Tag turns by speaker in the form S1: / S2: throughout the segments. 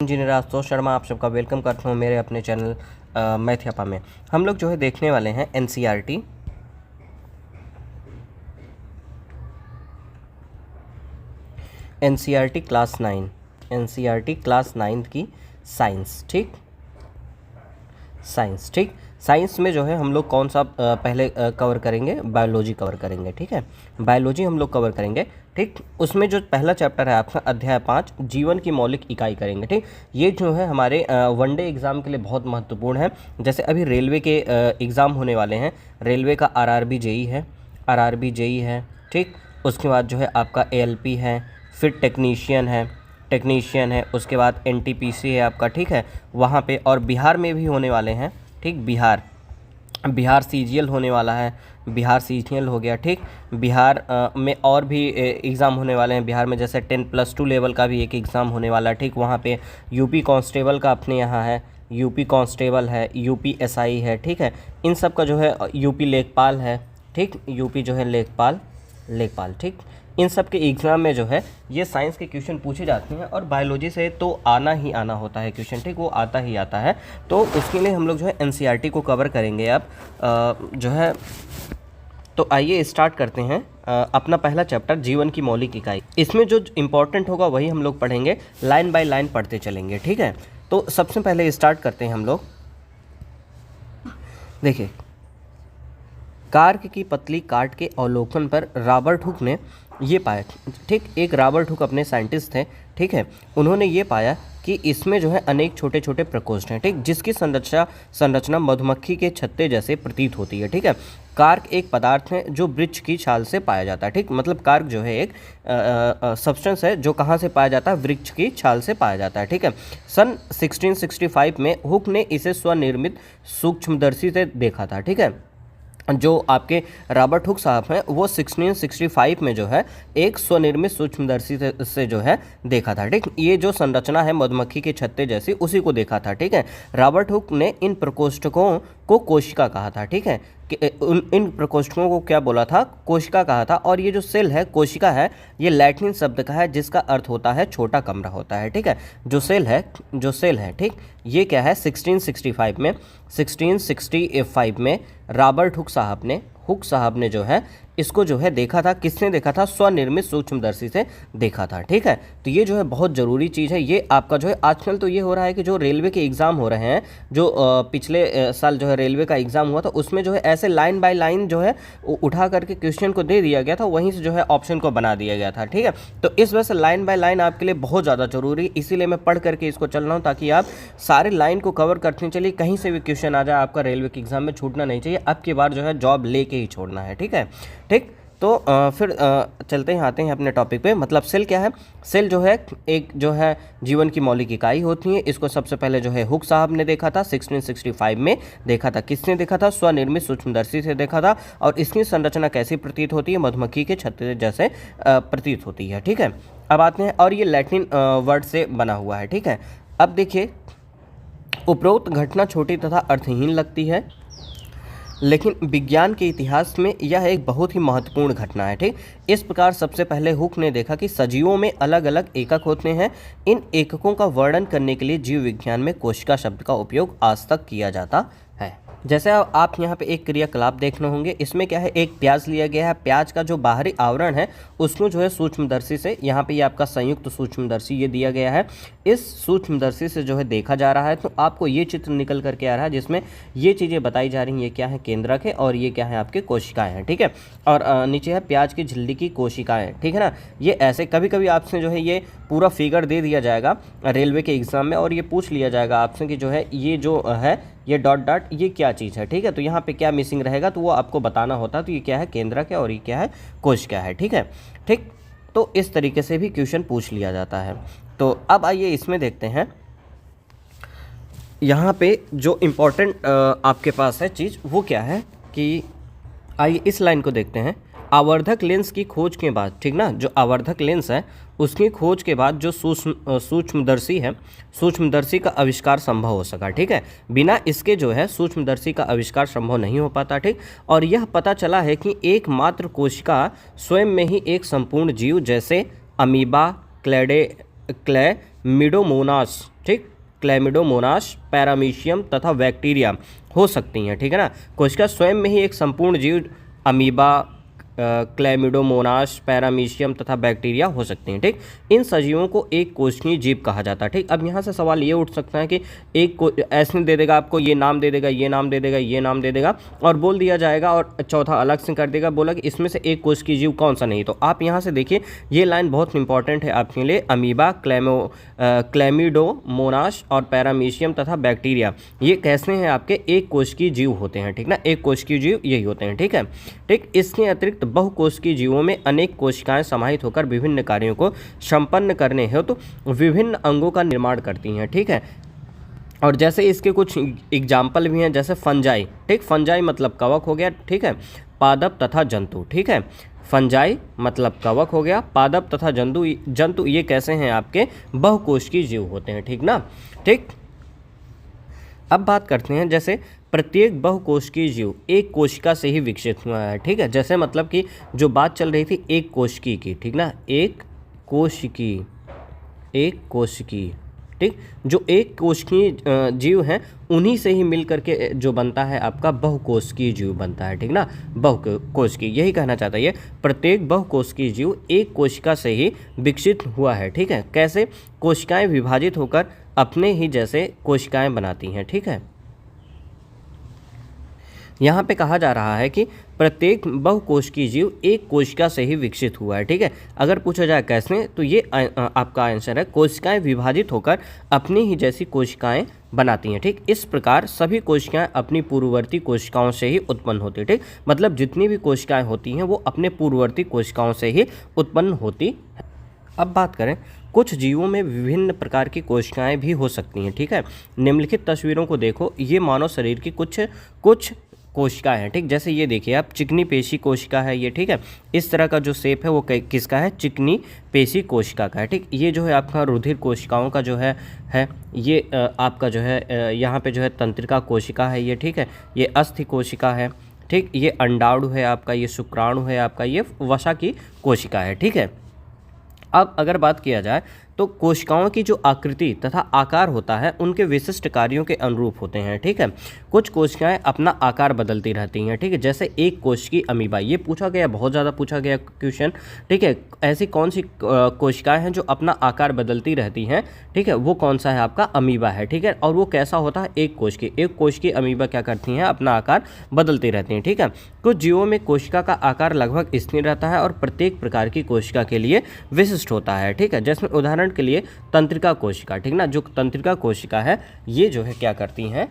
S1: Engineer Ashutosh Sharma आप सबका welcome करता हूँ मेरे अपने चैनल मैथयापा में। हम लोग जो है देखने वाले हैं एनसीईआरटी क्लास 9 की साइंस। ठीक, साइंस। ठीक, साइंस में जो है हम लोग कौन सा पहले कवर करेंगे? बायोलॉजी कवर करेंगे। ठीक है, बायोलॉजी हम लोग कवर करेंगे। ठीक, उसमें जो पहला चैप्टर है आपका अध्याय 5 जीवन की मौलिक इकाई करेंगे। ठीक, ये जो है हमारे वनडे एग्ज़ाम के लिए बहुत महत्वपूर्ण है। जैसे अभी रेलवे के एग्ज़ाम होने वाले हैं, रेलवे का आरआरबी जेई है। ठीक, उसके बाद जो है आपका एएलपी है, फिर टेक्नीशियन है, उसके बाद एनटीपीसी है आपका। ठीक है, वहाँ पे और बिहार में भी होने वाले हैं। ठीक, बिहार सीजीएल होने वाला है, बिहार सीजीएल हो गया। ठीक, बिहार में और भी एग्ज़ाम होने वाले हैं बिहार में, जैसे 10+2 लेवल का भी एक एग्ज़ाम होने वाला है। ठीक, वहाँ पे यूपी कांस्टेबल का अपने यहाँ है, यूपी कांस्टेबल है, यूपी एसआई है। ठीक है, इन सब का जो है यूपी लेखपाल है। ठीक, यूपी जो है लेखपाल। ठीक, इन सब के एग्ज़ाम में जो है ये साइंस के क्वेश्चन पूछे जाते हैं और बायोलॉजी से तो आना ही आना होता है क्वेश्चन। ठीक, वो आता ही आता है। तो उसके लिए हम लोग जो है एनसीईआरटी को कवर करेंगे अब जो है। तो आइए स्टार्ट करते हैं अपना पहला चैप्टर जीवन की मौलिक इकाई। इसमें जो इम्पोर्टेंट होगा वही हम लोग पढ़ेंगे, लाइन बाय लाइन पढ़ते चलेंगे। ठीक है, तो सबसे पहले स्टार्ट करते हैं हम लोग। देखिए, कार्क की पतली काट के अवलोकन पर रॉबर्ट हुक ने ये पाया। ठीक, एक रॉबर्ट हुक अपने साइंटिस्ट थे। ठीक है, उन्होंने ये पाया कि इसमें जो है अनेक छोटे छोटे प्रकोष्ठ हैं। ठीक, जिसकी संरचना मधुमक्खी के छत्ते जैसे प्रतीत होती है। ठीक है, कार्क एक पदार्थ है जो वृक्ष की छाल से पाया जाता है। ठीक, मतलब कार्क जो है एक सब्सटेंस है जो कहाँ से पाया जाता है? वृक्ष की छाल से पाया जाता है। ठीक है, सन 1665 में हुक ने इसे स्वनिर्मित सूक्ष्मदर्शी से देखा था। ठीक है, जो आपके रॉबर्ट हुक साहब हैं वो 1665 में जो है एक स्वनिर्मित सूक्ष्मदर्शी से जो है देखा था। ठीक, ये जो संरचना है मधुमक्खी के छत्ते जैसी उसी को देखा था। ठीक है, रॉबर्ट हुक ने इन प्रकोष्ठकों को कोशिका कहा था। ठीक है, इन प्रकोष्ठकों को क्या बोला था? कोशिका कहा था। और ये जो सेल है, कोशिका है, ये लैटिन शब्द का है जिसका अर्थ होता है छोटा कमरा होता है। ठीक है, जो सेल है ठीक, ये क्या है? 1665 में रॉबर्ट हुक साहब ने जो है इसको जो है देखा था। किसने देखा था? स्वनिर्मित सूक्ष्मदर्शी से देखा था। ठीक है, तो ये जो है बहुत ज़रूरी चीज़ है। ये आपका जो है आजकल तो ये हो रहा है कि जो रेलवे के एग्ज़ाम हो रहे हैं, जो पिछले साल जो है रेलवे का एग्ज़ाम हुआ था उसमें जो है ऐसे लाइन बाय लाइन जो है उठा करके क्वेश्चन को दे दिया गया था, वहीं से जो है ऑप्शन को बना दिया गया था। ठीक है, तो इस वजह से लाइन बाय लाइन आपके लिए बहुत ज़्यादा ज़रूरी, इसीलिए मैं पढ़ करके इसको चल रहा हूँ ताकि आप सारे लाइन को कवर करते चलिए, कहीं से भी क्वेश्चन आ जाए आपका रेलवे के एग्ज़ाम में छूटना नहीं चाहिए। अब की बार जो है जॉब लेके ही छोड़ना है। ठीक है, ठीक, तो फिर चलते हैं, आते हैं अपने टॉपिक पे। मतलब सेल क्या है? सेल जो है एक जो है जीवन की मौलिक इकाई होती है। इसको सबसे पहले जो है हुक साहब ने देखा था, 1665 में देखा था। किसने देखा था? स्वनिर्मित सूक्ष्मदर्शी से देखा था। और इसकी संरचना कैसी प्रतीत होती है? मधुमक्खी के छत्ते जैसे प्रतीत होती है। ठीक है, अब आते हैं, और ये लैटिन वर्ड से बना हुआ है। ठीक है, अब देखिए, उपरोक्त घटना छोटी तथा अर्थहीन लगती है, लेकिन विज्ञान के इतिहास में यह एक बहुत ही महत्वपूर्ण घटना है। ठीक, इस प्रकार सबसे पहले हुक ने देखा कि सजीवों में अलग अलग एकक होते हैं। इन एककों का वर्णन करने के लिए जीव विज्ञान में कोशिका शब्द का उपयोग आज तक किया जाता है। जैसे आप यहाँ पे एक क्रियाकलाप देखने होंगे, इसमें क्या है? एक प्याज लिया गया है। प्याज का जो बाहरी आवरण है उसको जो है सूक्ष्मदर्शी से, यहाँ पे ये आपका संयुक्त सूक्ष्मदर्शी ये दिया गया है, इस सूक्ष्मदर्शी से जो है देखा जा रहा है। तो आपको ये चित्र निकल करके आ रहा है जिसमें ये चीज़ें बताई जा रही हैं। ये क्या है? केंद्रक है, और ये क्या है? आपके कोशिकाएँ हैं। ठीक है, और नीचे है प्याज की झिल्ली की कोशिकाएँ। ठीक है ना, ये ऐसे कभी कभी आपसे जो है ये पूरा फिगर दे दिया जाएगा रेलवे के एग्ज़ाम में, और ये पूछ लिया जाएगा आपसे कि जो है ये जो है ये डॉट डॉट ये क्या चीज़ है। ठीक है, तो यहाँ पे क्या मिसिंग रहेगा तो वो आपको बताना होता है। तो ये क्या है? केंद्रक है, और ये क्या है? कोशिका है। ठीक है, ठीक, तो इस तरीके से भी क्वेश्चन पूछ लिया जाता है। तो अब आइए इसमें देखते हैं, यहाँ पे जो इम्पोर्टेंट आपके पास है चीज़ वो क्या है कि आइए इस लाइन को देखते हैं। आवर्धक लेंस की खोज के बाद, ठीक ना, जो आवर्धक लेंस है उसकी खोज के बाद जो सूक्ष्मदर्शी है, सूक्ष्मदर्शी का आविष्कार संभव हो सका। ठीक है, बिना इसके जो है सूक्ष्मदर्शी का आविष्कार संभव नहीं हो पाता। ठीक, और यह पता चला है कि एकमात्र कोशिका स्वयं में ही एक संपूर्ण जीव जैसे अमीबा, क्लैमिडोमोनास, ठीक, क्लैमिडोमोनास, पैरामीशियम तथा बैक्टीरिया हो सकती हैं, ठीक है ना। कोशिका स्वयं में ही एक संपूर्ण जीव अमीबा, क्लैमिडोमोनास, पैरामीशियम तथा बैक्टीरिया हो सकते हैं, ठीक। इन सजीवों को एक कोशिकीय जीव कहा जाता है, ठीक। अब यहाँ से सवाल ये उठ सकता है कि एक को ऐसे दे देगा आपको, ये नाम दे देगा, ये नाम दे देगा, ये नाम दे देगा और बोल दिया जाएगा और चौथा अलग से कर देगा, बोला कि इसमें से एक कोशिकीय जीव कौन सा नहीं। तो आप यहाँ से देखिए ये लाइन बहुत इंपॉर्टेंट है आपके लिए। अमीबा, क्लैमिडोमोनास और पैरामीशियम तथा बैक्टीरिया ये कैसे हैं आपके एक कोशिकीय जीव होते हैं, ठीक ना। एक कोशिकीय जीव यही होते हैं, ठीक है, ठीक। इसके अतिरिक्त बहुकोशिकीय जीवों में अनेक कोशिकाएं समाहित होकर विभिन्न कार्यों को संपन्न करने हेतु विभिन्न अंगों का निर्माण करती हैं, ठीक है। और जैसे इसके कुछ एग्जाम्पल भी हैं, जैसे फंजाई, ठीक, फंजाई मतलब कवक हो गया, ठीक है, पादप तथा जंतु, ठीक है। फंजाई मतलब कवक हो गया, पादप तथा जंतु ये कैसे हैं आपके बहुकोशिकीय जीव होते हैं, ठीक ना, ठीक। अब बात करते हैं जैसे प्रत्येक बहुकोशिकीय जीव एक कोशिका से ही विकसित हुआ है, ठीक है। जैसे मतलब कि जो बात चल रही थी एक कोशिकी की, ठीक ना, एक कोशिकी, ठीक, जो एक कोशिकीय जीव हैं उन्हीं से ही मिल करके जो बनता है आपका बहुकोशिकीय जीव बनता है, ठीक ना, बहुकोशिकीय, यही कहना चाहता है ये। प्रत्येक बहुकोशिकीय जीव एक कोशिका से ही विकसित हुआ है, ठीक है। कैसे? कोशिकाएं विभाजित होकर अपने ही जैसे कोशिकाएं बनाती हैं, ठीक है। यहाँ पे कहा जा रहा है कि प्रत्येक बहुकोशिकीय जीव एक कोशिका से ही विकसित हुआ है, ठीक है। अगर पूछा जाए कैसे, तो ये आपका आंसर है कोशिकाएं विभाजित होकर अपनी ही जैसी कोशिकाएं बनाती हैं, ठीक। इस प्रकार सभी कोशिकाएं अपनी पूर्ववर्ती कोशिकाओं से ही उत्पन्न होती है, ठीक। मतलब जितनी भी कोशिकाएं होती हैं वो अपने पूर्ववर्ती कोशिकाओं से ही उत्पन्न होती हैं। अब बात करें, कुछ जीवों में विभिन्न प्रकार की कोशिकाएं भी हो सकती हैं, ठीक है। निम्नलिखित तस्वीरों को देखो, ये मानव शरीर की कुछ कोशिकाएं हैं, ठीक। जैसे ये देखिए आप, चिकनी पेशी कोशिका है ये, ठीक है। इस तरह का जो शेप है वो किसका है? चिकनी पेशी कोशिका का है, ठीक। ये जो है आपका रुधिर कोशिकाओं का जो है ये आपका जो है यहाँ पे जो है तंत्रिका कोशिका है ये, ठीक है। ये अस्थि कोशिका है, ठीक। ये अंडाणु है आपका, ये शुक्राणु है आपका, ये वसा की कोशिका है, ठीक है। अब अगर बात किया जाए तो कोशिकाओं की जो आकृति तथा आकार होता है उनके विशिष्ट कार्यों के अनुरूप होते हैं, ठीक है। कुछ कोशिकाएं अपना आकार बदलती रहती हैं, ठीक है। जैसे एक कोशिकीय अमीबा, ये पूछा गया, बहुत ज़्यादा पूछा गया क्वेश्चन, ठीक है। ऐसी कौन सी कोशिकाएं हैं जो अपना आकार बदलती रहती हैं, ठीक है, वो कौन सा है आपका? अमीबा है, ठीक है। और वो कैसा होता है? एक कोशिकीय अमीबा क्या करती हैं? अपना आकार बदलती रहती हैं, ठीक है। कुछ जीवों में कोशिका का आकार लगभग स्थिर रहता है और प्रत्येक प्रकार की कोशिका के लिए विशिष्ट होता है, ठीक है। जैसे उदाहरण के लिए तंत्रिका कोशिका, ठीक ना, जो तंत्रिका कोशिका है ये जो है क्या करती हैं?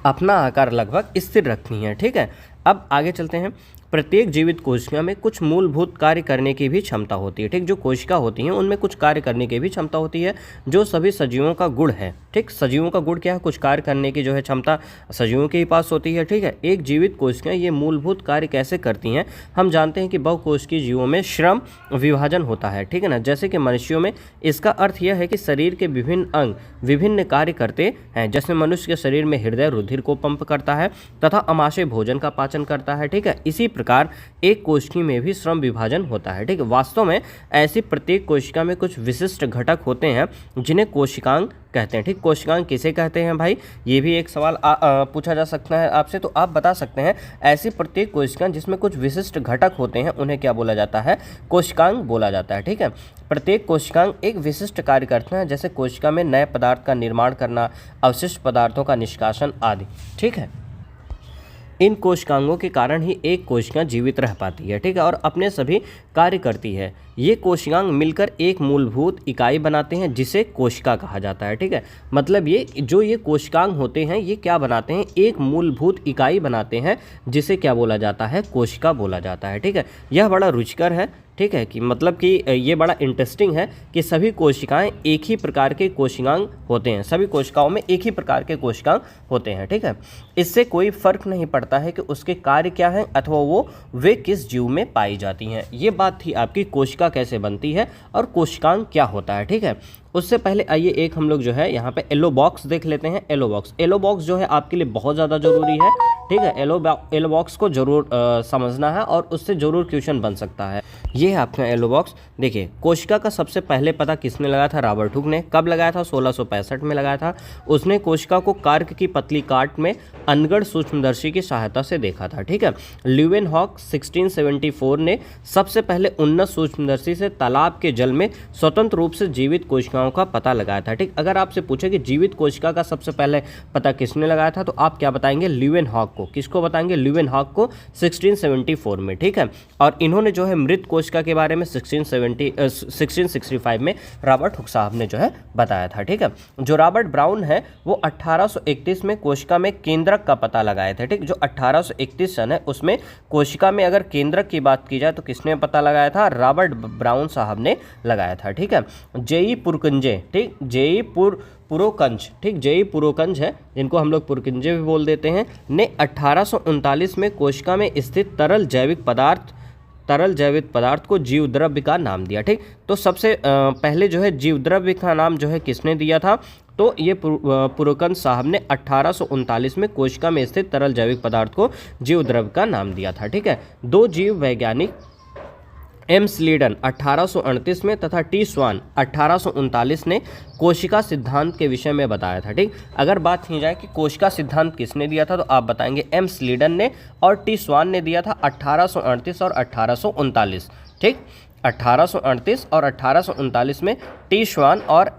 S1: अपना आकार लगभग स्थिर रखती हैं, ठीक है। अब आगे चलते हैं। प्रत्येक जीवित कोशिका में कुछ मूलभूत कार्य करने की भी क्षमता होती है, ठीक। जो कोशिका होती हैं उनमें कुछ कार्य करने की भी क्षमता होती है, जो सभी सजीवों का गुण है, ठीक। सजीवों का गुण क्या है? कुछ कार्य करने की जो है क्षमता सजीवों के ही पास होती है, ठीक है। एक जीवित कोशिका ये मूलभूत कार्य कैसे करती हैं? हम जानते हैं कि बहुकोशिकीय जीवों में श्रम विभाजन होता है, ठीक है ना। जैसे कि मनुष्यों में इसका अर्थ यह है कि शरीर के विभिन्न अंग विभिन्न कार्य करते हैं। जैसे मनुष्य के शरीर में हृदय रुधिर को पंप करता है तथा अमाशय भोजन का पाचन करता है, ठीक है। इसी प्रकार एक कोशिका में भी श्रम विभाजन होता है, ठीक है। वास्तव में ऐसी प्रत्येक कोशिका में कुछ विशिष्ट घटक होते हैं जिन्हें कोशिकांग कहते हैं, ठीक। कोशिकांग किसे कहते हैं भाई? ये भी एक सवाल पूछा जा सकता है आपसे, तो आप बता सकते हैं ऐसी प्रत्येक कोशिका जिसमें कुछ विशिष्ट घटक होते हैं उन्हें क्या बोला जाता है? कोशिकांग बोला जाता है, ठीक है। प्रत्येक कोशिकांग एक विशिष्ट कार्य करते हैं, जैसे कोशिका में नए पदार्थ का निर्माण करना, अवशिष्ट पदार्थों का निष्कासन आदि, ठीक है। इन कोशिकांगों के कारण ही एक कोशिका जीवित रह पाती है, ठीक है, और अपने सभी कार्य करती है। ये कोशिकांग मिलकर एक मूलभूत इकाई बनाते हैं जिसे कोशिका कहा जाता है, ठीक है। मतलब ये कोशिकांग होते हैं ये क्या बनाते हैं? एक मूलभूत इकाई बनाते हैं जिसे क्या बोला जाता है? कोशिका बोला जाता है, ठीक है। यह बड़ा रुचिकर है, ठीक है, कि मतलब कि ये बड़ा इंटरेस्टिंग है कि सभी कोशिकाएं एक ही प्रकार के कोशिकांग होते हैं, सभी कोशिकाओं में एक ही प्रकार के कोशिकांग होते हैं, ठीक है। इससे कोई फर्क नहीं पड़ता है कि उसके कार्य क्या हैं अथवा वे किस जीव में पाई जाती हैं। ये बात थी आपकी कोशिका कैसे बनती है और कोशिकांग क्या होता है, ठीक है। उससे पहले आइए एक हम लोग जो है यहाँ पे येलो बॉक्स देख लेते हैं। येलो बॉक्स जो है आपके लिए बहुत ज़्यादा ज़रूरी है, ठीक है। येलो बॉक्स को जरूर समझना है और उससे ज़रूर क्वेश्चन बन सकता है। ये है आपका येलो बॉक्स। देखिए, कोशिका का सबसे पहले पता किसने लगाया था? रॉबर्ट हुक ने। कब लगाया था? 1665 में लगाया था। उसने कोशिका को कार्क की पतली काट में अनगढ़ सूक्ष्मदर्शी की सहायता से देखा था, ठीक है। ल्यूवेनहॉक 1674 ने सबसे पहले उन्नत सूक्ष्मदर्शी से तालाब के जल में स्वतंत्र रूप से जीवित कोशिकाओं का पता लगाया था, ठीक। अगर आपसे पूछे कि जीवित कोशिका का सबसे पहले पता किसने लगाया था, तो आप क्या बताएंगे? ल्यूवेनहॉक को। किसको बताएंगे? ल्यूवेनहॉक को 1674 में, ठीक है। और इन्होंने जो है मृत कोशिका के बारे में 1665 में रॉबर्ट हुक साहब ने जो है बताया था, ठीक है। जो रॉबर्ट ब्राउन है वो 1831 में कोशिका में केंद्रक का पता लगाए थे, ठीक। जो 1831 सन है उसमें कोशिका में अगर केंद्रक की बात की जाए तो किसने पता लगाया था? रॉबर्ट ब्राउन साहब ने लगाया था, ठीक है। जेई पुरकुंजे, ठीक, जेई पुरोकंज, ठीक, जेई पुरोकंज है जिनको हम लोग पुरकुंजे भी बोल देते हैं, ने 1839 में कोशिका में स्थित तरल जैविक पदार्थ को जीवद्रव्य का नाम दिया, ठीक। तो सबसे पहले जो है जीवद्रव्य का नाम जो है किसने दिया था? तो ये पुरोकंज साहब ने 1839 में कोशिका में स्थित तरल जैविक पदार्थ को जीवद्रव्य का नाम दिया था, ठीक है। दो जीव वैज्ञानिक एम स्लीडन 1838 में तथा टी स्वान 1839 ने कोशिका सिद्धांत के विषय में बताया था, ठीक। अगर बात की जाए कि कोशिका सिद्धांत किसने दिया था, तो आप बताएंगे एम स्लीडन ने, और टी स्वान ने दिया था 1838 और 1839, ठीक। 1838 और 1839 में टी श्वान और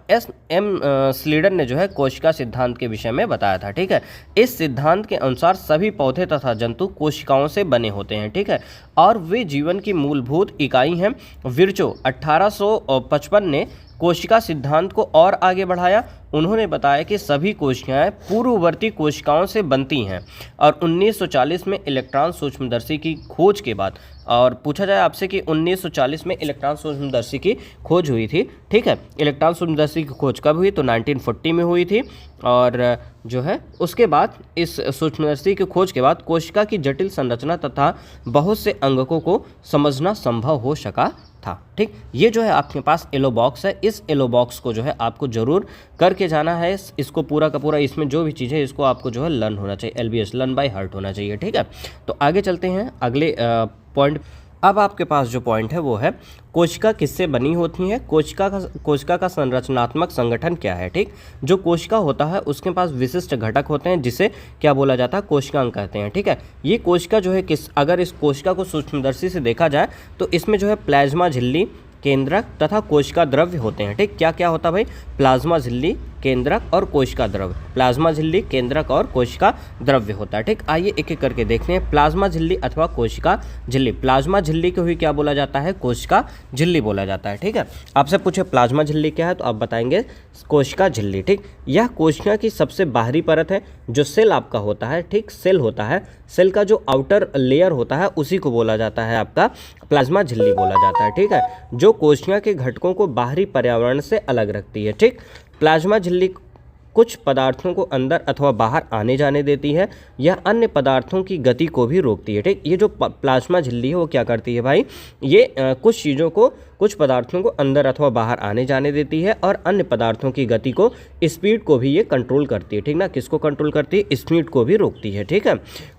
S1: एम स्लीडन ने जो है कोशिका सिद्धांत के विषय में बताया था, ठीक है। इस सिद्धांत के अनुसार सभी पौधे तथा जंतु कोशिकाओं से बने होते हैं, ठीक है, और वे जीवन की मूलभूत इकाई हैं। विर्चो 1855 ने कोशिका सिद्धांत को और आगे बढ़ाया। उन्होंने बताया कि सभी कोशिकाएं पूर्ववर्ती कोशिकाओं से बनती हैं, और 1940 में इलेक्ट्रॉन सूक्ष्मदर्शी की खोज के बाद, और पूछा जाए आपसे कि 1940 में इलेक्ट्रॉन सूक्ष्मदर्शी की खोज हुई थी, ठीक है। इलेक्ट्रॉन सूक्ष्मदर्शी की खोज कब हुई? तो 1940 में हुई थी, और जो है उसके बाद इस सूक्ष्मदर्शी की खोज के बाद कोशिका की जटिल संरचना तथा बहुत से अंगकों को समझना संभव हो सका था, ठीक। ये जो है आपके पास येलो बॉक्स है। इस येलो बॉक्स को जो है आपको जरूर करके जाना है। इसको पूरा का पूरा, इसमें जो भी चीज़ है इसको आपको जो है लर्न होना चाहिए, LBS लर्न बाय हार्ट होना चाहिए, ठीक है। तो आगे चलते हैं अगले पॉइंट। अब आपके पास जो पॉइंट है वो है कोशिका किससे बनी होती है, कोशिका का संरचनात्मक संगठन क्या है, ठीक। जो कोशिका होता है उसके पास विशिष्ट घटक होते हैं जिसे क्या बोला जाता है? कोशिकांग कहते हैं, ठीक है। ये कोशिका जो है अगर इस कोशिका को सूक्ष्मदर्शी से देखा जाए तो इसमें जो है प्लाज्मा झिल्ली, केंद्रक तथा कोशिका द्रव्य होते हैं, ठीक। क्या क्या होता है भाई? प्लाज्मा झिल्ली, केंद्रक और कोशिका द्रव्य। प्लाज्मा झिल्ली, केंद्रक और कोशिका द्रव्य होता है, ठीक। आइए एक एक करके देखते हैं। प्लाज्मा झिल्ली अथवा कोशिका झिल्ली। प्लाज्मा झिल्ली को ही क्या बोला जाता है? कोशिका झिल्ली बोला जाता है, ठीक है। आपसे पूछे प्लाज्मा झिल्ली क्या है तो आप बताएंगे कोशिका झिल्ली, ठीक। यह कोशिका की सबसे बाहरी परत है। जो सेल आपका होता है, ठीक, सेल होता है, सेल का जो आउटर लेयर होता है उसी को बोला जाता है आपका प्लाज्मा झिल्ली बोला जाता है, ठीक है। जो कोशिका के घटकों को बाहरी पर्यावरण से अलग रखती है, ठीक। प्लाज्मा झिल्ली कुछ पदार्थों को अंदर अथवा बाहर आने जाने देती है। यह अन्य पदार्थों की गति को भी रोकती है, ठीक। ये जो प्लाज्मा झिल्ली है वो क्या करती है भाई? ये कुछ चीज़ों को, कुछ पदार्थों को अंदर अथवा बाहर आने जाने देती है, और अन्य पदार्थों की गति को, स्पीड को भी ये कंट्रोल करती है, ठीक ना। किसको कंट्रोल करती है? स्पीड को भी रोकती है, ठीक है।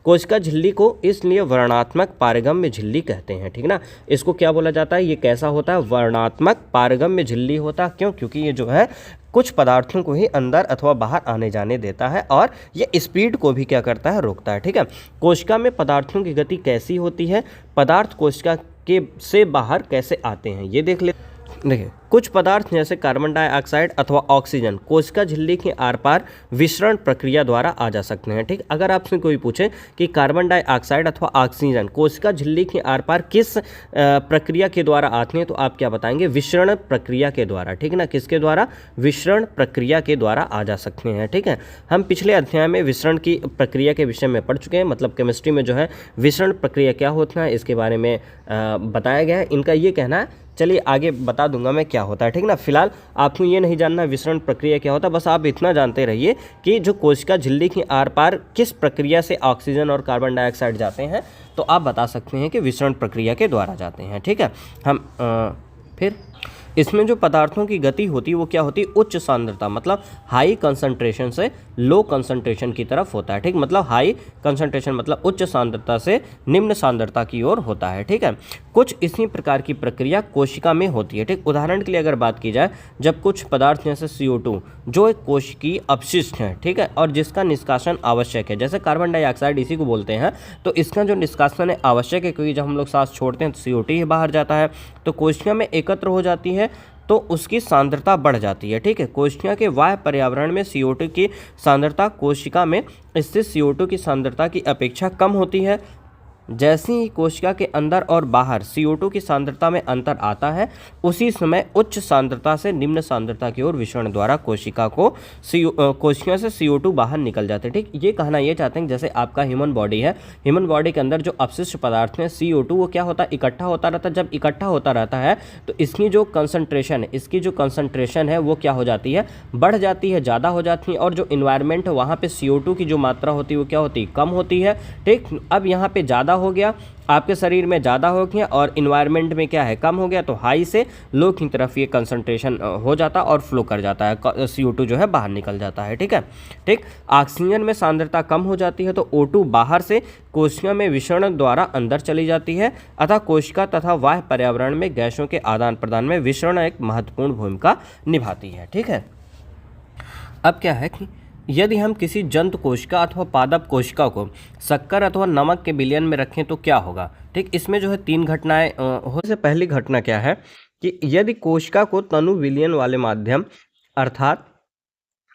S1: कोशिका झिल्ली को इसलिए वर्णात्मक पारगम्य झिल्ली कहते हैं, ठीक ना। इसको क्या बोला जाता है? ये कैसा होता है? वर्णात्मक पारगम्य झिल्ली होता है। क्यों? क्योंकि ये जो है कुछ पदार्थों को ही अंदर अथवा बाहर आने जाने देता है, और ये स्पीड को भी क्या करता है? रोकता है, ठीक है। कोशिका में पदार्थों की गति कैसी होती है? पदार्थ कोशिका के से बाहर कैसे आते हैं ये देख ले। देखिए, कुछ पदार्थ जैसे कार्बन डाइऑक्साइड अथवा ऑक्सीजन कोशिका झिल्ली के आर पार विसरण प्रक्रिया द्वारा आ जा सकते हैं, ठीक। अगर आपसे कोई पूछे कि कार्बन डाइऑक्साइड अथवा ऑक्सीजन कोशिका झिल्ली के आर पार किस प्रक्रिया के द्वारा आते हैं तो आप क्या बताएंगे? विसरण प्रक्रिया के द्वारा, ठीक ना। किसके द्वारा? विसरण प्रक्रिया के द्वारा आ जा सकते हैं, ठीक है। हम पिछले अध्याय में विसरण की प्रक्रिया के विषय में पढ़ चुके हैं, मतलब केमिस्ट्री में जो है विसरण प्रक्रिया क्या होता है इसके बारे में बताया गया है। इनका ये कहना है, चलिए आगे बता दूंगा मैं क्या होता है, ठीक ना। फिलहाल आपको ये नहीं जानना विसरण प्रक्रिया क्या होता है, बस आप इतना जानते रहिए कि जो कोशिका झिल्ली के आर पार किस प्रक्रिया से ऑक्सीजन और कार्बन डाइऑक्साइड जाते हैं तो आप बता सकते हैं कि विसरण प्रक्रिया के द्वारा जाते हैं, ठीक है। हम फिर इसमें जो पदार्थों की गति होती है वो क्या होती है, उच्च सांद्रता, मतलब हाई कंसंट्रेशन से लो कंसंट्रेशन की तरफ होता है। ठीक, मतलब हाई कंसंट्रेशन मतलब उच्च सांद्रता से निम्न सांद्रता की ओर होता है। ठीक है, कुछ इसी प्रकार की प्रक्रिया कोशिका में होती है। ठीक, उदाहरण के लिए अगर बात की जाए, जब कुछ पदार्थ जैसे CO2 जो एक कोशिकीय अपशिष्ट है, ठीक है, और जिसका निष्कासन आवश्यक है, जैसे कार्बन डाइऑक्साइड इसी को बोलते हैं, तो इसका जो निष्कासन है आवश्यक है, क्योंकि जब हम लोग सांस छोड़ते हैं तो CO2 ही बाहर जाता है, तो कोशिका में एकत्र हो जाती है तो उसकी सांद्रता बढ़ जाती है। ठीक है, कोशिका के बाह्य पर्यावरण में CO2 की सांद्रता कोशिका में स्थित CO2 की सांद्रता की अपेक्षा कम होती है। जैसे ही कोशिका के अंदर और बाहर CO2 की सांद्रता में अंतर आता है, उसी समय उच्च सांद्रता से निम्न सांद्रता की ओर विसरण द्वारा कोशिका से CO2 बाहर निकल जाते हैं। ठीक, ये कहना ये चाहते हैं जैसे आपका ह्यूमन बॉडी है, ह्यूमन बॉडी के अंदर जो अपशिष्ट पदार्थ हैं CO2 वो क्या होता है, इकट्ठा होता रहता है। जब इकट्ठा होता रहता है तो इसकी जो कंसंट्रेशन है वो क्या हो जाती है, बढ़ जाती है, ज़्यादा हो जाती है, और जो इन्वायरमेंट है वहाँ पे CO2 की जो मात्रा होती है वो क्या होती है, कम होती है। ठीक, अब यहाँ पे ज़्यादा हो गया, आपके शरीर में ज़्यादा हो गया और इन्वायरमेंट में क्या है, कम हो गया, तो हाई से लो की तरफ ये कंसंट्रेशन हो जाता और फ्लो कर जाता है, CO2 जो है बाहर निकल जाता है। ठीक है, ठीक, ऑक्सीजन में सांद्रता कम हो जाती है तो O2 बाहर से कोशिका में विसरण द्वारा अंदर चली जाती है, अतः कोशिका तथा बाह्य पर्यावरण में गैसों के आदान प्रदान में विसरण एक महत्वपूर्ण भूमिका निभाती है। ठीक है, अब क्या है कि यदि हम किसी जंतु कोशिका अथवा पादप कोशिका को शक्कर अथवा नमक के विलयन में रखें तो क्या होगा। ठीक, इसमें जो है 3 घटनाएं हो। से पहली घटना क्या है कि यदि कोशिका को तनु विलयन वाले माध्यम अर्थात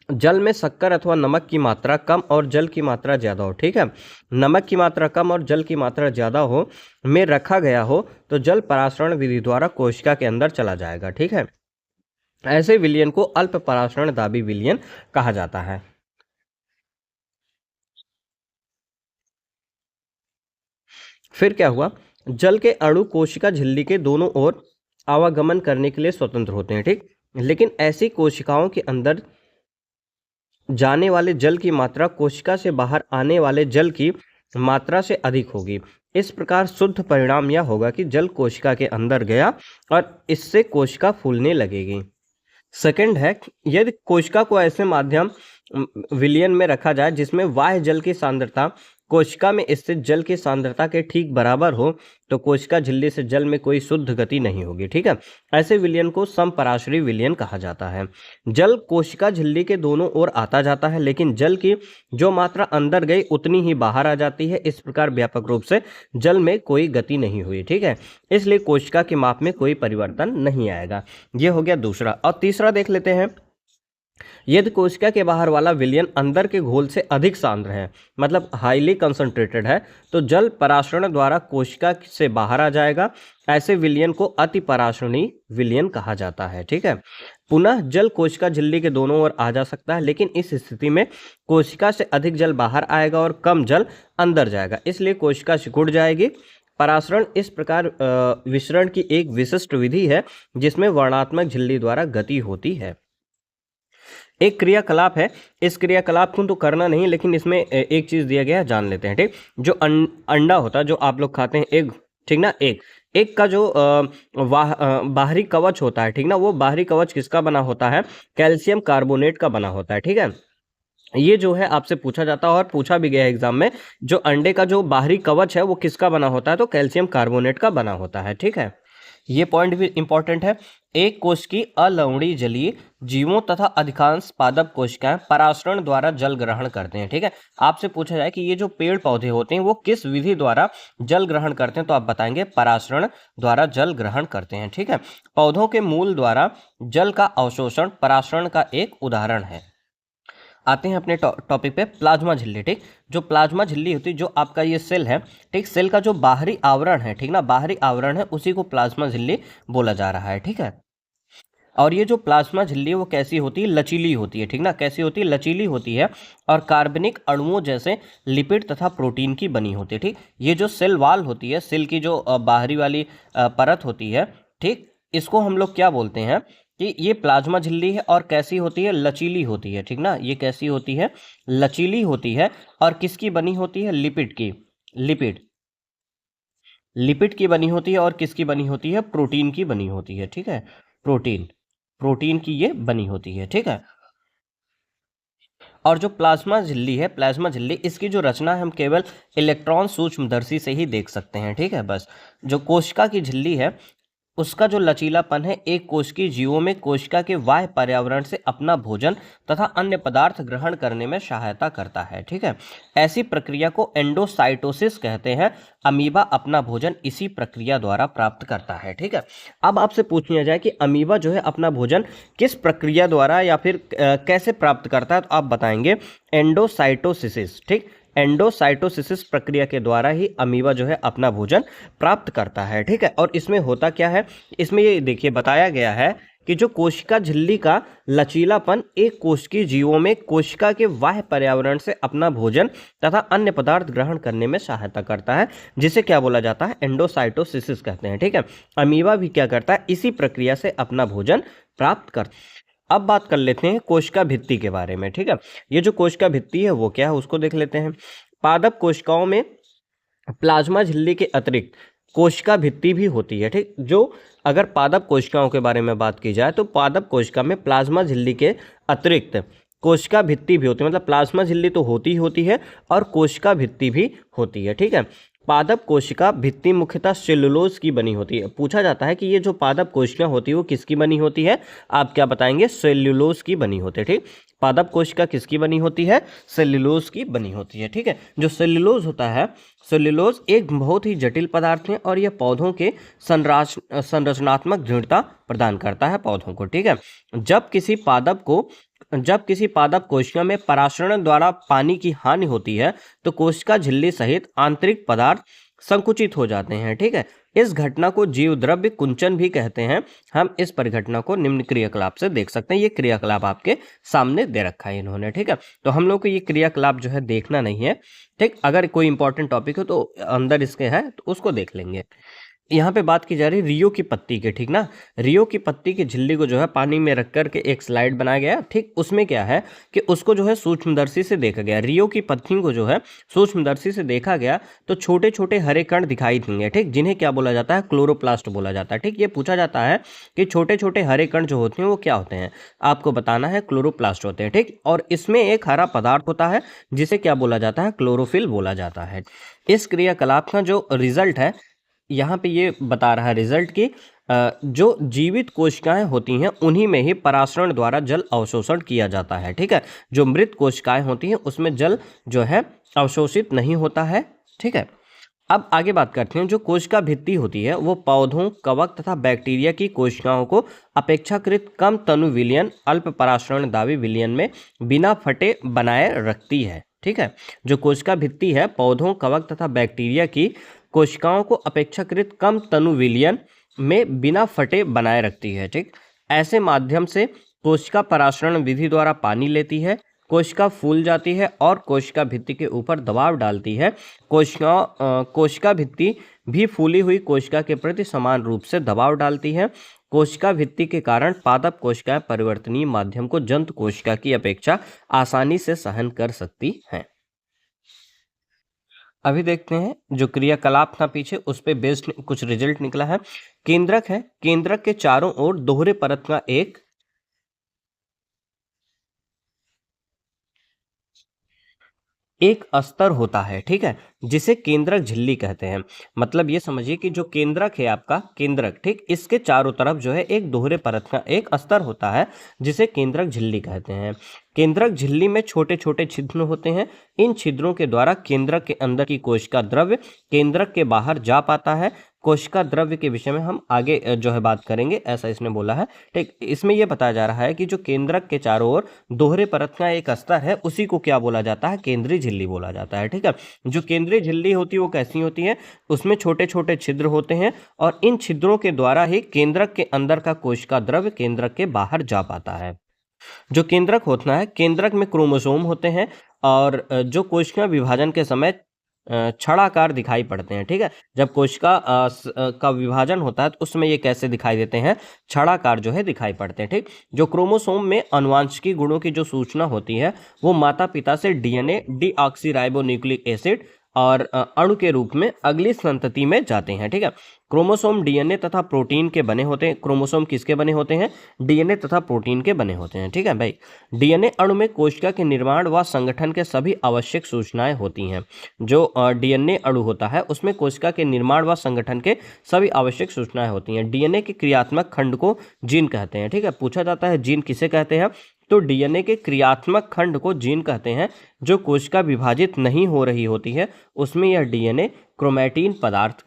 S1: जल में शक्कर अथवा नमक की मात्रा कम और जल की मात्रा ज़्यादा हो, ठीक है, नमक की मात्रा कम और जल की मात्रा ज़्यादा हो में रखा गया हो तो जल परासरण विधि द्वारा कोशिका के अंदर चला जाएगा। ठीक है, ऐसे विलयन को अल्प परासरण दाबी विलयन कहा जाता है। फिर क्या हुआ, जल के अणु कोशिका झिल्ली के दोनों ओर आवागमन करने के लिए स्वतंत्र होते हैं। ठीक, लेकिन ऐसी कोशिकाओं के अंदर जाने वाले जल की मात्रा कोशिका से बाहर आने वाले जल की मात्रा से अधिक होगी। इस प्रकार शुद्ध परिणाम यह होगा कि जल कोशिका के अंदर गया और इससे कोशिका फूलने लगेगी। सेकंड है, यदि कोशिका को ऐसे माध्यम विलयन में रखा जाए जिसमें बाह्य जल की सांद्रता कोशिका में स्थित जल की सांद्रता के ठीक बराबर हो तो कोशिका झिल्ली से जल में कोई शुद्ध गति नहीं होगी। ठीक है, ऐसे विलयन को समपराशरी विलयन कहा जाता है। जल कोशिका झिल्ली के दोनों ओर आता जाता है लेकिन जल की जो मात्रा अंदर गई उतनी ही बाहर आ जाती है। इस प्रकार व्यापक रूप से जल में कोई गति नहीं हुई। ठीक है, इसलिए कोशिका के माप में कोई परिवर्तन नहीं आएगा। ये हो गया दूसरा। और तीसरा देख लेते हैं, यदि कोशिका के बाहर वाला विलयन अंदर के घोल से अधिक सांद्र है, मतलब हाईली कंसंट्रेटेड है, तो जल परासरण द्वारा कोशिका से बाहर आ जाएगा। ऐसे विलयन को अति परासरणी विलयन कहा जाता है। ठीक है, पुनः जल कोशिका झिल्ली के दोनों ओर आ जा सकता है, लेकिन इस स्थिति में कोशिका से अधिक जल बाहर आएगा और कम जल अंदर जाएगा, इसलिए कोशिका सिकुड़ जाएगी। परासरण इस प्रकार विसरण की एक विशिष्ट विधि है जिसमें वर्णात्मक झिल्ली द्वारा गति होती है। एक क्रियाकलाप है, इस क्रियाकलाप को तो करना नहीं, लेकिन इसमें एक चीज दिया गया है, जान लेते हैं। ठीक, जो अंडा होता है जो आप लोग खाते हैं, एग, ठीक ना, एग का जो बाहरी कवच होता है, ठीक ना, वो बाहरी कवच किसका बना होता है, कैल्शियम कार्बोनेट का बना होता है। ठीक है, ये जो है आपसे पूछा जाता है और पूछा भी गया है एग्जाम में, जो अंडे का जो बाहरी कवच है वो किसका बना होता है, तो कैल्शियम कार्बोनेट का बना होता है। ठीक है, ये पॉइंट भी इंपॉर्टेंट है। एक कोश की अलवणीय जलीय जीवों तथा अधिकांश पादप कोशिकाएं परासरण द्वारा जल ग्रहण करते हैं। ठीक है, आपसे पूछा जाए कि ये जो पेड़ पौधे होते हैं वो किस विधि द्वारा जल ग्रहण करते हैं, तो आप बताएंगे परासरण द्वारा जल ग्रहण करते हैं। ठीक है, पौधों के मूल द्वारा जल का अवशोषण परासरण का एक उदाहरण है। आते हैं अपने टॉपिक पे, प्लाज्मा झिल्ली। ठीक, जो प्लाज्मा झिल्ली होती है, जो आपका ये सेल है, ठीक, सेल का जो बाहरी आवरण है, ठीक ना, बाहरी आवरण है, उसी को प्लाज्मा झिल्ली बोला जा रहा है। ठीक है, और ये जो प्लाज्मा झिल्ली है वो कैसी होती है, लचीली होती है। ठीक ना, कैसी होती है, लचीली होती है और कार्बनिक अणुओं जैसे लिपिड तथा प्रोटीन की बनी होती है। ठीक, ये जो सेल वाल होती है, सेल की जो बाहरी वाली परत होती है, ठीक, इसको हम लोग क्या बोलते हैं कि ये प्लाज्मा झिल्ली है और कैसी होती है, लचीली होती है। ठीक ना, ये कैसी होती है, लचीली होती है और किसकी बनी होती है, लिपिड की, लिपिड की बनी होती है और किसकी बनी होती है, प्रोटीन की बनी होती है। ठीक है, प्रोटीन, प्रोटीन की ये बनी होती है, ठीक है। और जो प्लाज्मा झिल्ली है, प्लाज्मा झिल्ली, इसकी जो रचना है हम केवल इलेक्ट्रॉन सूक्ष्मदर्शी से ही देख सकते हैं, ठीक है। बस जो कोशिका की झिल्ली है उसका जो लचीलापन है एक कोशिकीय जीवों में कोशिका के बाह्य पर्यावरण से अपना भोजन तथा अन्य पदार्थ ग्रहण करने में सहायता करता है, ठीक है। ऐसी प्रक्रिया को एंडोसाइटोसिस कहते हैं। अमीबा अपना भोजन इसी प्रक्रिया द्वारा प्राप्त करता है, ठीक है। अब आपसे पूछ लिया जाए कि अमीबा जो है अपना भोजन किस प्रक्रिया द्वारा या फिर कैसे प्राप्त करता है, तो आप बताएंगे एंडोसाइटोसिस, ठीक। एंडोसाइटोसिस प्रक्रिया के द्वारा ही अमीबा जो है अपना भोजन प्राप्त करता है, ठीक है। और इसमें होता क्या है, इसमें ये देखिए बताया गया है कि जो कोशिका झिल्ली का लचीलापन एक कोशिकीय जीवों में कोशिका के बाह्य पर्यावरण से अपना भोजन तथा अन्य पदार्थ ग्रहण करने में सहायता करता है, जिसे क्या बोला जाता है, एंडोसाइटोसिस कहते हैं, ठीक है। अमीबा भी क्या करता है, इसी प्रक्रिया से अपना भोजन प्राप्त करता है। अब बात कर लेते हैं कोशिका भित्ति के बारे में, ठीक है। ये जो कोशिका भित्ति है वो क्या है उसको देख लेते हैं। पादप कोशिकाओं में प्लाज्मा झिल्ली के अतिरिक्त कोशिका भित्ति भी होती है, ठीक। जो अगर पादप कोशिकाओं के बारे में बात की जाए तो पादप कोशिका में प्लाज्मा झिल्ली के अतिरिक्त कोशिका भित्ति भी होती है, मतलब प्लाज्मा झिल्ली तो होती है और कोशिका भित्ति भी होती है, ठीक है। पादप कोशिका भित्ति मुख्यतः सेल्यूलोज की बनी होती है। पूछा जाता है कि ये जो पादप कोशिका होती है वो किसकी बनी होती है, आप क्या बताएंगे, सेल्यूलोज की बनी होती है, ठीक। पादप कोशिका किसकी बनी होती है, सेल्यूलोज की बनी होती है, ठीक है। जो सेल्यूलोज होता है, सेल्यूलोज एक बहुत ही जटिल पदार्थ है और यह पौधों के संरचनात्मक दृढ़ता प्रदान करता है पौधों को, ठीक है। जब किसी पादप कोशिका में पराशरण द्वारा पानी की हानि होती है तो कोशिका झिल्ली सहित आंतरिक पदार्थ संकुचित हो जाते हैं, ठीक है। इस घटना को जीव द्रव्य कुंचन भी कहते हैं। हम इस परिघटना को निम्न क्रियाकलाप से देख सकते हैं। ये क्रियाकलाप आपके सामने दे रखा है इन्होंने, ठीक है। तो हम लोग को ये क्रियाकलाप जो है देखना नहीं है, ठीक। अगर कोई इंपॉर्टेंट टॉपिक हो तो अंदर इसके है तो उसको देख लेंगे। यहाँ पे बात की जा रही है रियो की पत्ती के, ठीक ना। रियो की पत्ती की झिल्ली को जो है पानी में रख करके एक स्लाइड बनाया गया, ठीक। उसमें क्या है कि उसको जो है सूक्ष्मदर्शी से देखा गया। रियो की पत्ती को जो है सूक्ष्मदर्शी से देखा गया तो छोटे छोटे हरे कण दिखाई देंगे, ठीक, जिन्हें क्या बोला जाता है, क्लोरोप्लास्ट बोला जाता है, ठीक। ये पूछा जाता है कि छोटे छोटे हरे कण जो होते हैं वो क्या होते हैं, आपको बताना है, क्लोरोप्लास्ट होते हैं, ठीक। और इसमें एक हरा पदार्थ होता है जिसे क्या बोला जाता है, क्लोरोफिल बोला जाता है। इस क्रियाकलाप का जो रिजल्ट है यहाँ पे ये बता रहा है रिजल्ट की जो जीवित कोशिकाएं होती हैं उन्हीं में ही परासरण द्वारा जल अवशोषण किया जाता है, ठीक है। जो मृत कोशिकाएं होती हैं उसमें जल जो है अवशोषित नहीं होता है, ठीक है। अब आगे बात करते हैं। जो कोशिका भित्ति होती है वो पौधों, कवक तथा बैक्टीरिया की कोशिकाओं को अपेक्षाकृत कम तनु विलयन, अल्प परासरण दावी विलयन में बिना फटे बनाए रखती है, ठीक है। जो कोशिका भित्ति है पौधों, कवक तथा बैक्टीरिया की कोशिकाओं को अपेक्षाकृत कम तनु विलयन में बिना फटे बनाए रखती है, ठीक। ऐसे माध्यम से कोशिका परासरण विधि द्वारा पानी लेती है, कोशिका फूल जाती है और कोशिका भित्ति के ऊपर दबाव डालती है। कोशिका भित्ति भी फूली हुई कोशिका के प्रति समान रूप से दबाव डालती है। कोशिका भित्ति के कारण पादप कोशिकाएं परिवर्तनीय माध्यम को जंतु कोशिका की अपेक्षा आसानी से सहन कर सकती हैं। अभी देखते हैं जो क्रियाकलाप था पीछे उस पे बेस्ड कुछ रिजल्ट निकला है। केंद्रक है, केंद्रक के चारों ओर दोहरे परत का एक अस्तर होता है, ठीक है, जिसे केंद्रक झिल्ली कहते हैं। मतलब ये समझिए कि जो केंद्रक है आपका, केंद्रक, ठीक, इसके चारों तरफ जो है एक दोहरे परत का एक अस्तर होता है जिसे केंद्रक झिल्ली कहते हैं। केंद्रक झिल्ली में छोटे छोटे छिद्र होते हैं। इन छिद्रों के द्वारा केंद्रक के अंदर की कोशिका द्रव्य केंद्रक के बाहर जा पाता है। कोशिका द्रव्य के विषय में हम आगे जो है बात करेंगे, ऐसा इसने बोला है, ठीक। इसमें यह बताया जा रहा है कि जो केंद्रक के चारों ओर दोहरे परत का एक अस्तर है उसी को क्या बोला जाता है, केंद्रीय झिल्ली बोला जाता है, ठीक है। जो केंद्रीय झिल्ली होती है वो कैसी होती है, उसमें छोटे छोटे छिद्र होते हैं और इन छिद्रों के द्वारा ही केंद्रक के अंदर का कोशिका द्रव्य केंद्रक के बाहर जा पाता है। जो केंद्रक होता है, केंद्रक में क्रोमोसोम होते हैं और जो कोशिका विभाजन के समय छड़ाकार दिखाई पड़ते हैं, ठीक है। जब कोशिका का विभाजन होता है तो उसमें ये कैसे दिखाई देते हैं, छड़ाकार जो है दिखाई पड़ते हैं, ठीक। जो क्रोमोसोम में अनुवांशिकी गुणों की जो सूचना होती है वो माता पिता से डीएनए, डीऑक्सीराइबोन्यूक्लिक एसिड और अणु के रूप में अगली संतति में जाते हैं। ठीक है, क्रोमोसोम डीएनए तथा प्रोटीन के बने होते हैं। क्रोमोसोम किसके बने होते हैं? डीएनए तथा प्रोटीन के बने होते हैं। ठीक है भाई, डीएनए अणु में कोशिका के निर्माण व संगठन के सभी आवश्यक सूचनाएं होती हैं। जो डीएनए अणु होता है उसमें कोशिका के निर्माण व संगठन के सभी आवश्यक सूचनाएं होती हैं। डीएनए के क्रियात्मक खंड को जीन कहते हैं। ठीक है, पूछा जाता है जीन किसे कहते हैं, तो डीएनए के क्रियात्मक खंड को जीन कहते हैं। जो कोशिका विभाजित नहीं हो रही होती है उसमें यह डीएनए क्रोमैटिन पदार्थ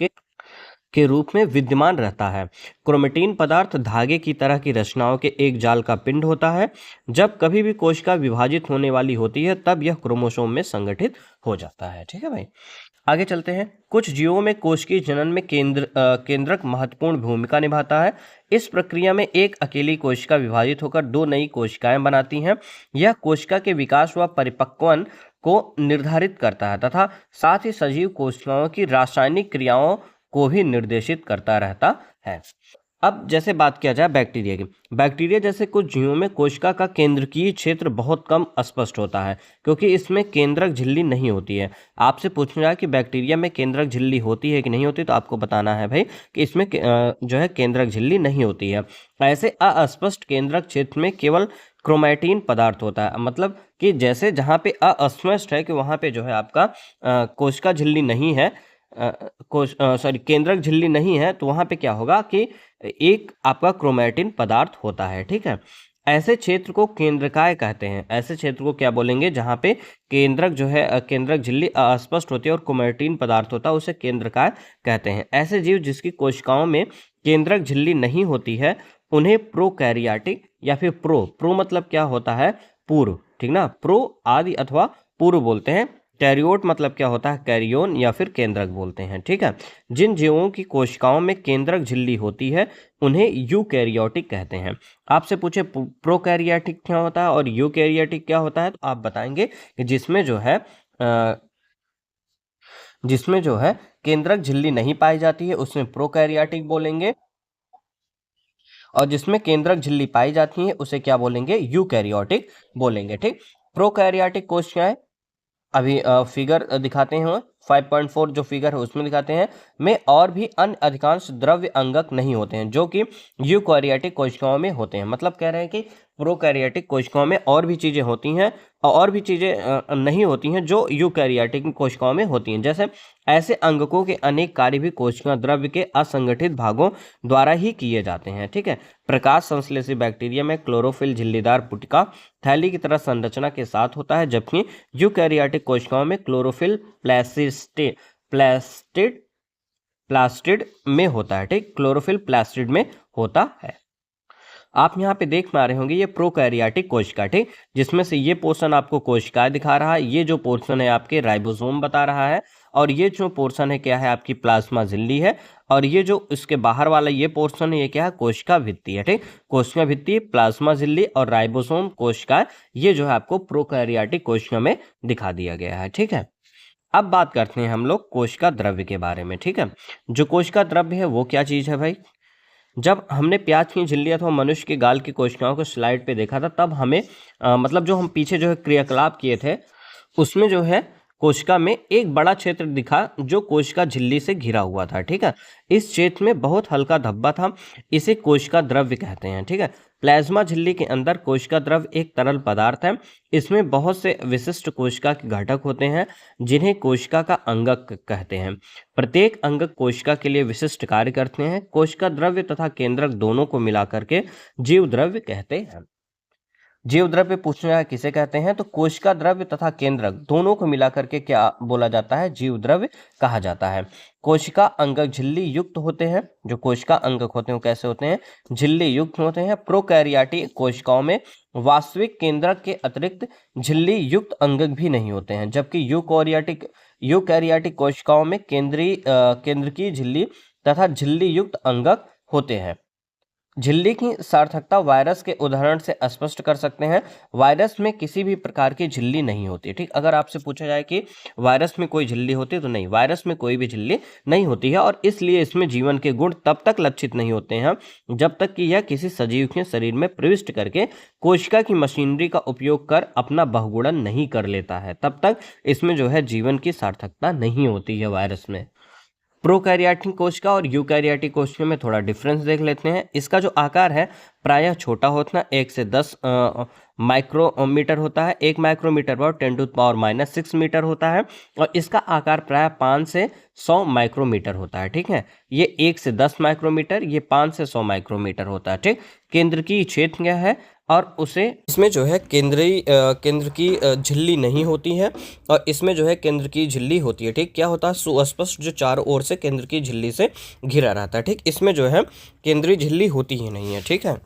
S1: के रूप में विद्यमान रहता है। क्रोमैटिन पदार्थ धागे की तरह की रचनाओं के एक जाल का पिंड होता है। जब कभी भी कोशिका विभाजित होने वाली होती है तब यह क्रोमोसोम में संगठित हो जाता है। ठीक है भाई, आगे चलते हैं। कुछ जीवों में कोशिकीय जनन में केंद्रक महत्वपूर्ण भूमिका निभाता है। इस प्रक्रिया में एक अकेली कोशिका विभाजित होकर दो नई कोशिकाएं बनाती हैं। यह कोशिका के विकास व परिपक्वन को निर्धारित करता है तथा साथ ही सजीव कोशिकाओं की रासायनिक क्रियाओं को भी निर्देशित करता रहता है। अब जैसे बात किया जाए बैक्टीरिया की, बैक्टीरिया जैसे कुछ जीवों में कोशिका का केंद्रकीय क्षेत्र बहुत कम स्पष्ट होता है क्योंकि इसमें केंद्रक झिल्ली नहीं होती है। आपसे पूछना है कि बैक्टीरिया में केंद्रक झिल्ली होती है कि नहीं होती, तो आपको बताना है भाई कि इसमें जो है केंद्रक झिल्ली नहीं होती है। ऐसे अस्पष्ट केंद्रक क्षेत्र में केवल क्रोमैटिन पदार्थ होता है। मतलब कि जैसे जहाँ पे अस्पष्ट है कि वहाँ पे जो है आपका कोशिका झिल्ली नहीं है, केंद्रक झिल्ली नहीं है, तो वहाँ पे क्या होगा कि एक आपका क्रोमैटिन पदार्थ होता है। ठीक है, ऐसे क्षेत्र को केंद्रकाय कहते हैं। ऐसे क्षेत्र को क्या बोलेंगे, जहाँ पे केंद्रक जो है केंद्रक झिल्ली अस्पष्ट होती है और क्रोमैटिन पदार्थ होता है उसे केंद्रकाय कहते हैं। ऐसे जीव जिसकी कोशिकाओं में केंद्रक झिल्ली नहीं होती है उन्हें प्रोकैरियोटिक या फिर प्रो मतलब क्या होता है, पूर्व। ठीक ना, प्रो आदि अथवा पूर्व बोलते हैं। कैरियोट मतलब क्या होता है, कैरियोन या फिर केंद्रक बोलते हैं। ठीक है, जिन जीवों की कोशिकाओं में केंद्रक झिल्ली होती है उन्हें यूकैरियोटिक कहते हैं। आपसे पूछे प्रोकैरियोटिक क्या होता है और यूकैरियोटिक क्या होता है, तो आप बताएंगे कि जिसमें जो है केंद्रक झिल्ली नहीं पाई जाती है उसमें प्रोकैरियोटिक बोलेंगे, और जिसमें केंद्रक झिल्ली पाई जाती है उसे क्या बोलेंगे, यूकैरियोटिक बोलेंगे। ठीक, प्रोकैरियोटिक कोशिकाएं अभी फिगर दिखाते हैं 5.4 जो फिगर है उसमें दिखाते हैं में और भी अन्य अधिकांश द्रव्य अंगक नहीं होते हैं जो कि यूकैरियोटिक कोशिकाओं में होते हैं। मतलब कह रहे हैं कि प्रोकैरियोटिक कोशिकाओं में और भी चीज़ें होती हैं और भी चीज़ें नहीं होती हैं जो यूकैरियोटिक कोशिकाओं में होती हैं। जैसे ऐसे अंगकों के अनेक कार्य भी कोशिका द्रव्य के असंगठित भागों द्वारा ही किए जाते हैं। ठीक है, प्रकाश संश्लेषी बैक्टीरिया में क्लोरोफिल झिल्लीदार पुटिका थैली की तरह संरचना के साथ होता है, जबकि यूकैरियोटिक कोशिकाओं में क्लोरोफिल प्लास्टिड में होता है। ठीक, क्लोरोफिल प्लास्टिड में होता है। आप यहाँ पे देख पा रहे होंगे ये प्रोकैरियोटिक कोशिका, ठीक, जिसमें से ये पोर्शन आपको कोशिकाएं दिखा रहा है, ये जो पोर्शन है आपके राइबोसोम बता रहा है, और ये जो पोर्शन है क्या है आपकी प्लाज्मा झिल्ली है, और ये जो इसके बाहर वाला ये पोर्शन है ये क्या है, कोशिका भित्ति है। ठीक, कोशिका भित्ति, प्लाज्मा झिल्ली और राइबोसोम कोशिका, ये जो है आपको प्रोकैरियोटिक कोशिका में दिखा दिया गया है। ठीक है, अब बात करते हैं हम लोग कोशिका द्रव्य के बारे में। ठीक है, जो कोशिका द्रव्य है वो क्या चीज़ है भाई, जब हमने प्याज की झिल्ली अथवा मनुष्य के गाल की कोशिकाओं को स्लाइड पे देखा था तब हमें मतलब जो हम पीछे जो है क्रियाकलाप किए थे उसमें जो है कोशिका में एक बड़ा क्षेत्र दिखा जो कोशिका झिल्ली से घिरा हुआ था। ठीक है, इस क्षेत्र में बहुत हल्का धब्बा था, इसे कोशिका द्रव्य कहते हैं। ठीक है, प्लाज्मा झिल्ली के अंदर कोशिका द्रव्य एक तरल पदार्थ है। इसमें बहुत से विशिष्ट कोशिका के घटक होते हैं जिन्हें कोशिका का अंगक कहते हैं। प्रत्येक अंगक कोशिका के लिए विशिष्ट कार्य करते हैं। कोशिका द्रव्य तथा केंद्रक दोनों को मिलाकर के जीव द्रव्य कहते हैं। जीव द्रव्य पूछना है किसे कहते हैं, तो कोशिका द्रव्य तथा केंद्रक दोनों को मिलाकर के क्या बोला जाता है, जीव द्रव्य कहा जाता है। कोशिका अंगक झिल्ली युक्त होते हैं। जो कोशिका अंगक होते हैं वो कैसे होते हैं, झिल्ली युक्त होते हैं। प्रोकैरियोटिक कोशिकाओं में वास्तविक केंद्रक के अतिरिक्त झिल्ली युक्त अंगक भी नहीं होते हैं, जबकि यूकैरियोटिक कोशिकाओं में केंद्रकीय झिल्ली तथा झिल्ली युक्त अंगक होते हैं। झिल्ली की सार्थकता वायरस के उदाहरण से स्पष्ट कर सकते हैं। वायरस में किसी भी प्रकार की झिल्ली नहीं होती। ठीक, अगर आपसे पूछा जाए कि वायरस में कोई झिल्ली होती है तो नहीं, वायरस में कोई भी झिल्ली नहीं होती है और इसलिए इसमें जीवन के गुण तब तक लक्षित नहीं होते हैं जब तक कि यह किसी सजीव के शरीर में प्रविष्ट करके कोशिका की मशीनरी का उपयोग कर अपना बहुगुणन नहीं कर लेता है, तब तक इसमें जो है जीवन की सार्थकता नहीं होती है वायरस में। प्रोकैरियोटिक कोशिका और यूकैरियोटिक कोशिका में थोड़ा डिफरेंस देख लेते हैं। इसका जो आकार है प्रायः छोटा होता है, 1 से 10 माइक्रोमीटर होता है। 1 माइक्रोमीटर पर 10⁻⁻6 मीटर होता है और इसका आकार प्रायः 5 से 100 माइक्रोमीटर होता है। ठीक है, ये 1 से 10 माइक्रोमीटर, ये 5 से 100 माइक्रोमीटर होता है। ठीक, केंद्र की क्षेत्र क्या है और उसे इसमें जो है केंद्र की झिल्ली नहीं होती है और इसमें जो है केंद्र की झिल्ली होती है। ठीक, क्या होता है, सुस्पष्ट जो चारों ओर से केंद्र की झिल्ली से घिरा रहता है। ठीक, इसमें जो है केंद्रीय झिल्ली होती ही नहीं है। ठीक है,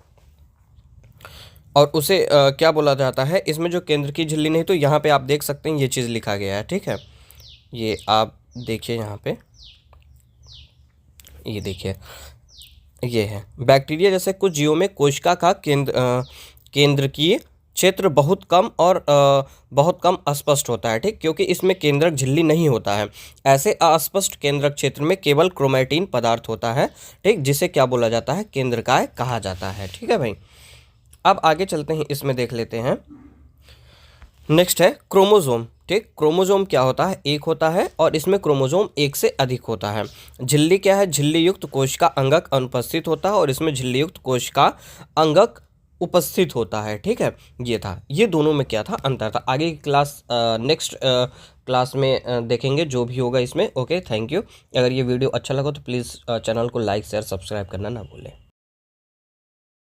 S1: और उसे क्या बोला जाता है, इसमें जो केंद्र की झिल्ली नहीं, तो यहाँ पे आप देख सकते हैं ये चीज़ लिखा गया है। ठीक है, ये आप देखिए यहाँ पे, ये देखिए, ये है बैक्टीरिया जैसे कुछ जीवों में कोशिका का केंद्रकीय क्षेत्र बहुत कम और बहुत कम अस्पष्ट होता है। ठीक, क्योंकि इसमें केंद्रक झिल्ली नहीं होता है। ऐसे अस्पष्ट केंद्रक क्षेत्र में केवल क्रोमैटिन पदार्थ होता है। ठीक, जिसे क्या बोला जाता है, केंद्रकाय कहा जाता है। ठीक है भाई, अब आगे चलते हैं, इसमें देख लेते हैं। नेक्स्ट है क्रोमोसोम। ठीक, क्रोमोसोम क्या होता है, एक होता है और इसमें क्रोमोसोम एक से अधिक होता है। झिल्ली क्या है, झिल्ली युक्त कोशिका अंगक अनुपस्थित होता है और इसमें झिल्ली युक्त कोशिका अंगक उपस्थित होता है। ठीक है, ये था, ये दोनों में क्या था, अंतर था। आगे की क्लास नेक्स्ट क्लास में देखेंगे जो भी होगा इसमें। Okay, thank you. अगर ये वीडियो अच्छा लगा तो प्लीज़ चैनल को लाइक शेयर सब्सक्राइब करना ना भूलें।